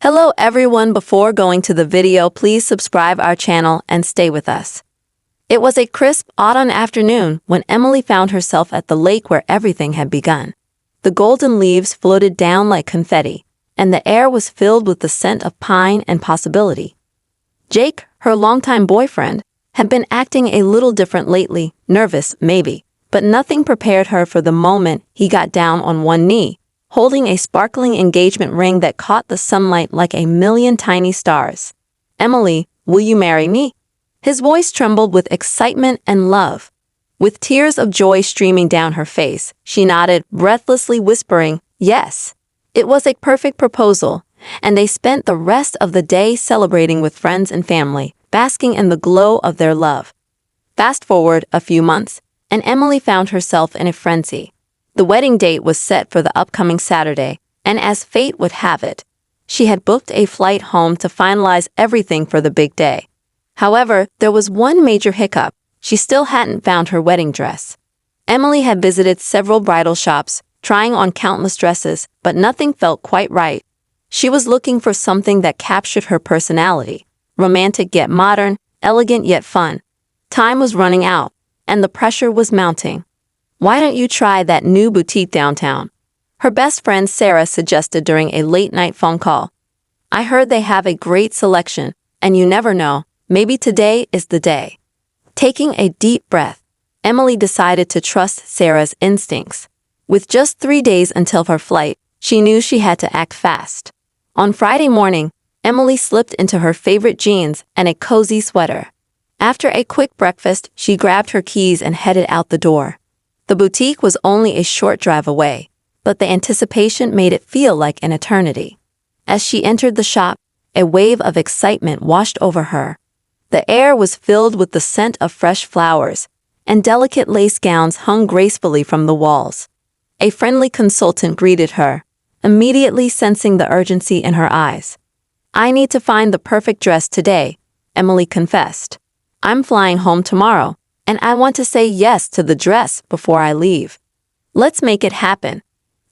Hello everyone, before going to the video, please subscribe our channel and stay with us. It was a crisp autumn afternoon when Emily found herself at the lake where everything had begun. The golden leaves floated down like confetti, and the air was filled with the scent of pine and possibility. Jake, her longtime boyfriend, had been acting a little different lately, nervous maybe, but nothing prepared her for the moment he got down on one knee, holding a sparkling engagement ring that caught the sunlight like a million tiny stars. "Emily, will you marry me?" His voice trembled with excitement and love. With tears of joy streaming down her face, she nodded, breathlessly whispering, "Yes." It was a perfect proposal, and they spent the rest of the day celebrating with friends and family, basking in the glow of their love. Fast forward a few months, and Emily found herself in a frenzy. The wedding date was set for the upcoming Saturday, and as fate would have it, she had booked a flight home to finalize everything for the big day. However, there was one major hiccup. She still hadn't found her wedding dress. Emily had visited several bridal shops, trying on countless dresses, but nothing felt quite right. She was looking for something that captured her personality, romantic yet modern, elegant yet fun. Time was running out, and the pressure was mounting. "Why don't you try that new boutique downtown?" her best friend Sarah suggested during a late-night phone call. "I heard they have a great selection, and you never know, maybe today is the day." Taking a deep breath, Emily decided to trust Sarah's instincts. With just 3 days until her flight, she knew she had to act fast. On Friday morning, Emily slipped into her favorite jeans and a cozy sweater. After a quick breakfast, she grabbed her keys and headed out the door. The boutique was only a short drive away, but the anticipation made it feel like an eternity. As she entered the shop, a wave of excitement washed over her. The air was filled with the scent of fresh flowers, and delicate lace gowns hung gracefully from the walls. A friendly consultant greeted her, immediately sensing the urgency in her eyes. "I need to find the perfect dress today," Emily confessed. "I'm flying home tomorrow, and I want to say yes to the dress before I leave." "Let's make it happen,"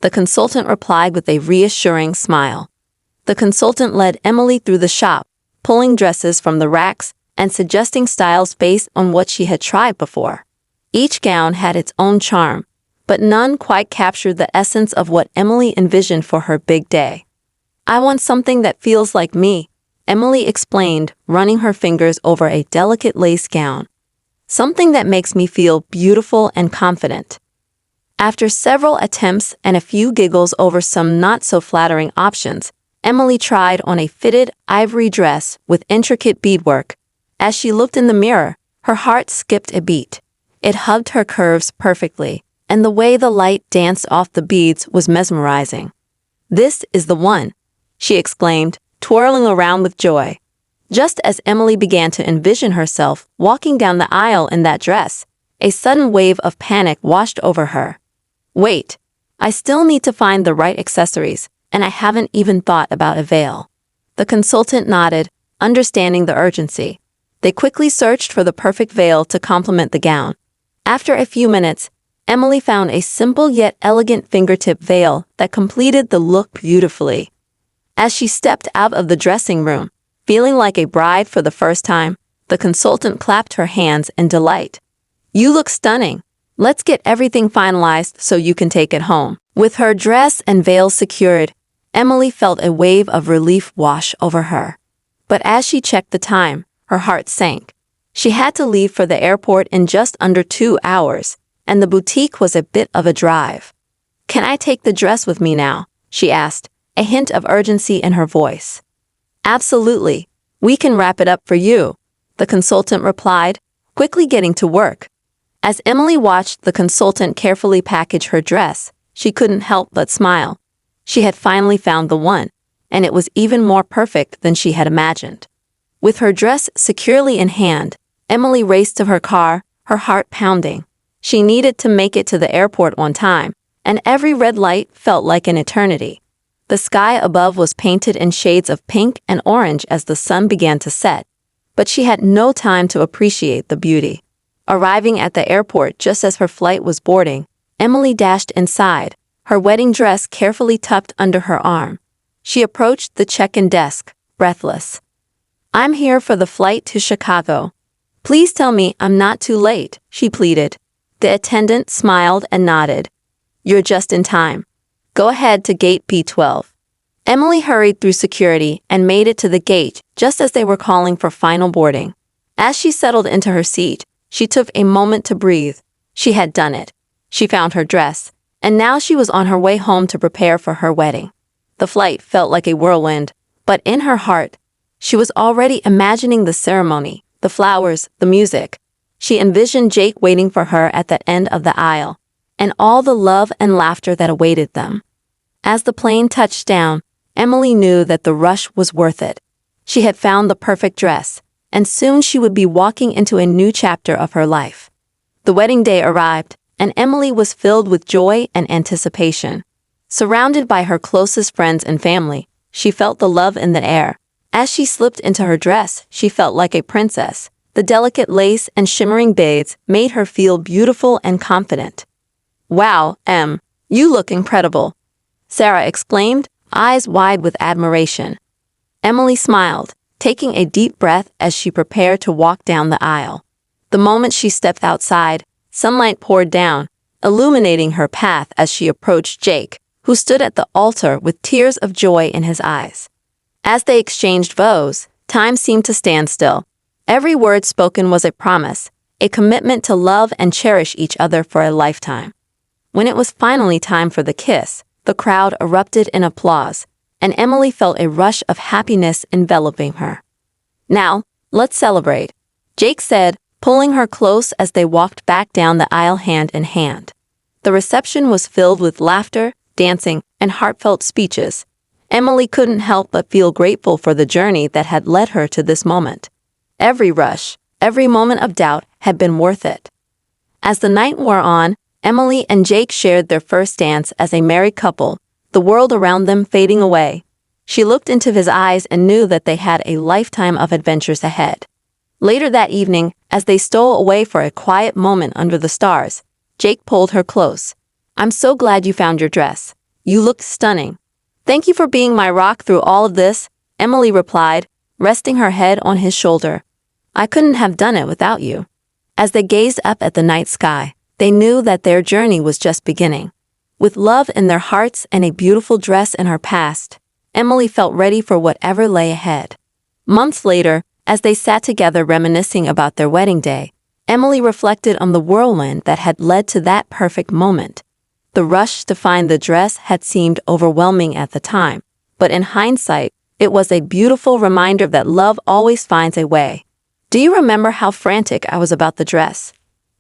the consultant replied with a reassuring smile. The consultant led Emily through the shop, pulling dresses from the racks and suggesting styles based on what she had tried before. Each gown had its own charm, but none quite captured the essence of what Emily envisioned for her big day. "I want something that feels like me," Emily explained, running her fingers over a delicate lace gown. "Something that makes me feel beautiful and confident." After several attempts and a few giggles over some not-so-flattering options, Emily tried on a fitted ivory dress with intricate beadwork. As she looked in the mirror, her heart skipped a beat. It hugged her curves perfectly, and the way the light danced off the beads was mesmerizing. "This is the one," she exclaimed, twirling around with joy. Just as Emily began to envision herself walking down the aisle in that dress, a sudden wave of panic washed over her. "Wait, I still need to find the right accessories, and I haven't even thought about a veil." The consultant nodded, understanding the urgency. They quickly searched for the perfect veil to complement the gown. After a few minutes, Emily found a simple yet elegant fingertip veil that completed the look beautifully. As she stepped out of the dressing room, feeling like a bride for the first time, the consultant clapped her hands in delight. "You look stunning. Let's get everything finalized so you can take it home." With her dress and veil secured, Emily felt a wave of relief wash over her. But as she checked the time, her heart sank. She had to leave for the airport in just under 2 hours, and the boutique was a bit of a drive. "Can I take the dress with me now?" she asked, a hint of urgency in her voice. "Absolutely. We can wrap it up for you," the consultant replied, quickly getting to work. As Emily watched the consultant carefully package her dress, she couldn't help but smile. She had finally found the one, and it was even more perfect than she had imagined. With her dress securely in hand, Emily raced to her car, her heart pounding. She needed to make it to the airport on time, and every red light felt like an eternity. The sky above was painted in shades of pink and orange as the sun began to set, but she had no time to appreciate the beauty. Arriving at the airport just as her flight was boarding, Emily dashed inside, her wedding dress carefully tucked under her arm. She approached the check-in desk, breathless. "I'm here for the flight to Chicago. Please tell me I'm not too late," she pleaded. The attendant smiled and nodded. "You're just in time. Go ahead to gate B12. Emily hurried through security and made it to the gate just as they were calling for final boarding. As she settled into her seat, she took a moment to breathe. She had done it. She found her dress, and now she was on her way home to prepare for her wedding. The flight felt like a whirlwind, but in her heart, she was already imagining the ceremony, the flowers, the music. She envisioned Jake waiting for her at the end of the aisle, and all the love and laughter that awaited them. As the plane touched down, Emily knew that the rush was worth it. She had found the perfect dress, and soon she would be walking into a new chapter of her life. The wedding day arrived, and Emily was filled with joy and anticipation. Surrounded by her closest friends and family, she felt the love in the air. As she slipped into her dress, she felt like a princess. The delicate lace and shimmering beads made her feel beautiful and confident. "Wow, Em, you look incredible," Sarah exclaimed, eyes wide with admiration. Emily smiled, taking a deep breath as she prepared to walk down the aisle. The moment she stepped outside, sunlight poured down, illuminating her path as she approached Jake, who stood at the altar with tears of joy in his eyes. As they exchanged vows, time seemed to stand still. Every word spoken was a promise, a commitment to love and cherish each other for a lifetime. When it was finally time for the kiss, the crowd erupted in applause, and Emily felt a rush of happiness enveloping her. "Now, let's celebrate," Jake said, pulling her close as they walked back down the aisle hand in hand. The reception was filled with laughter, dancing, and heartfelt speeches. Emily couldn't help but feel grateful for the journey that had led her to this moment. Every rush, every moment of doubt had been worth it. As the night wore on, Emily and Jake shared their first dance as a married couple, the world around them fading away. She looked into his eyes and knew that they had a lifetime of adventures ahead. Later that evening, as they stole away for a quiet moment under the stars, Jake pulled her close. "I'm so glad you found your dress. You look stunning." "Thank you for being my rock through all of this," Emily replied, resting her head on his shoulder. "I couldn't have done it without you." As they gazed up at the night sky, they knew that their journey was just beginning. With love in their hearts and a beautiful dress in her past, Emily felt ready for whatever lay ahead. Months later, as they sat together reminiscing about their wedding day, Emily reflected on the whirlwind that had led to that perfect moment. The rush to find the dress had seemed overwhelming at the time, but in hindsight, it was a beautiful reminder that love always finds a way. "Do you remember how frantic I was about the dress?"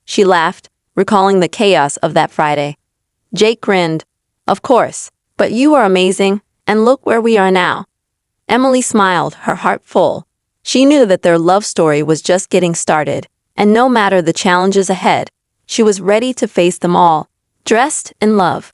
She laughed, recalling the chaos of that Friday. Jake grinned. "Of course, but you are amazing, and look where we are now." Emily smiled, her heart full. She knew that their love story was just getting started, and no matter the challenges ahead, she was ready to face them all, dressed in love.